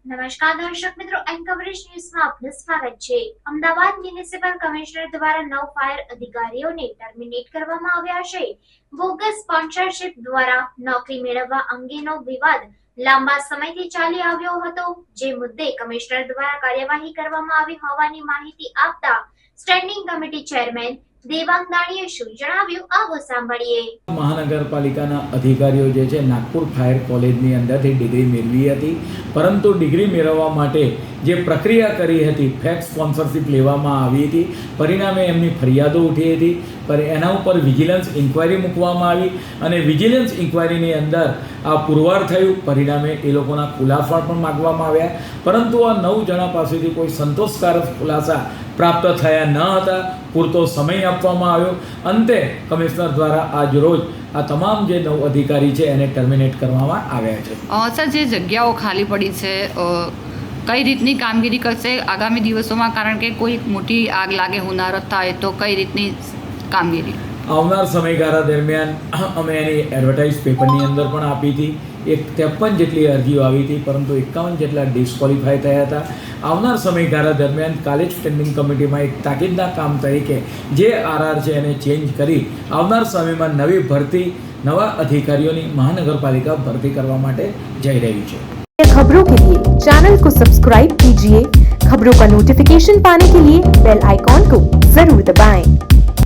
નમસ્કાર દર્શક મિત્રો, એન્કવરેજ ન્યૂઝમાં આપનું સ્વાગત છે. અમદાવાદ મ્યુનિસિપલ કમિશનર દ્વારા 9 ફાયર અધિકારીઓને ટર્મિનેટ કરવામાં આવ્યા છે. બોગસ સ્પોન્સરશિપ દ્વારા નોકરી મેળવવા અંગેનો વિવાદ લાંબા સમયથી ચાલી આવ્યો હતો, જે મુદ્દે કમિશનર દ્વારા કાર્યવાહી કરવામાં આવી હોવાની માહિતી આપતા સ્ટેન્ડિંગ કમિટી ચેરમેન દેવાંગ દાણીએ શું જણાવ્યું, આવો સાંભળીએ. મહાનગરપાલિકાના અધિકારીઓ જે છે નાગપુર ફાયર કોલેજની અંદરથી ડિગ્રી મેળવી હતી, પરંતુ ડિગ્રી મેળવવા માટે જે પ્રક્રિયા કરી હતી, ફેક સ્પોન્સરશિપ લેવામાં આવી હતી, પરિણામે એમની ફરિયાદો ઉઠી હતી. પર એના ઉપર વિજિલન્સ ઇન્ક્વાયરી મૂકવામાં આવી અને વિજિલન્સ ઇન્ક્વાયરીની અંદર આ પુરવાર થયું. પરિણામે એ લોકોના ખુલાસા પણ માગવામાં આવ્યા, પરંતુ આ 9 જણા પાસેથી કોઈ સંતોષકારક ખુલાસા પ્રાપ્ત થયા ન હતા. પૂરતો સમય આપવામાં આવ્યો. અંતે કમિશનર દ્વારા આજ રોજ આ તમામ જે 9 અધિકારી છે એને ટર્મિનેટ કરવામાં આવ્યા છે. સર, જે જગ્યાઓ ખાલી પડી છે, કઈ રીતની કામગીરી કરશે આગામી દિવસોમાં? કારણ કે કોઈ મોટી આગ લાગે, હોનારત થાય તો કઈ રીતની કામગીરી? આવનાર સમયગાળા દરમિયાન અમે એની એડવર્ટાઇઝ પેપરની અંદર પણ આપી હતી. 53 જેટલી અરજીઓ આવી હતી, પરંતુ 51 જેટલા ડિસ્ક્વોલિફાય થયા હતા. આવનાર સમયગાળા દરમિયાન કાલે જ સ્ટેન્ડિંગ કમિટીમાં એક તાકીદના કામ તરીકે જે આરઆર છે એને ચેન્જ કરી આવનાર સમયમાં નવી ભરતી, નવા અધિકારીઓની મહાનગरपालिका भर्ती करवा માટે જઈ રહી છે. खबरों के लिए चैनल को सब्सक्राइब कीजिए। खबरों का नोटिफिकेशन पाने के लिए बेल आइकॉन को जरूर दबाएं।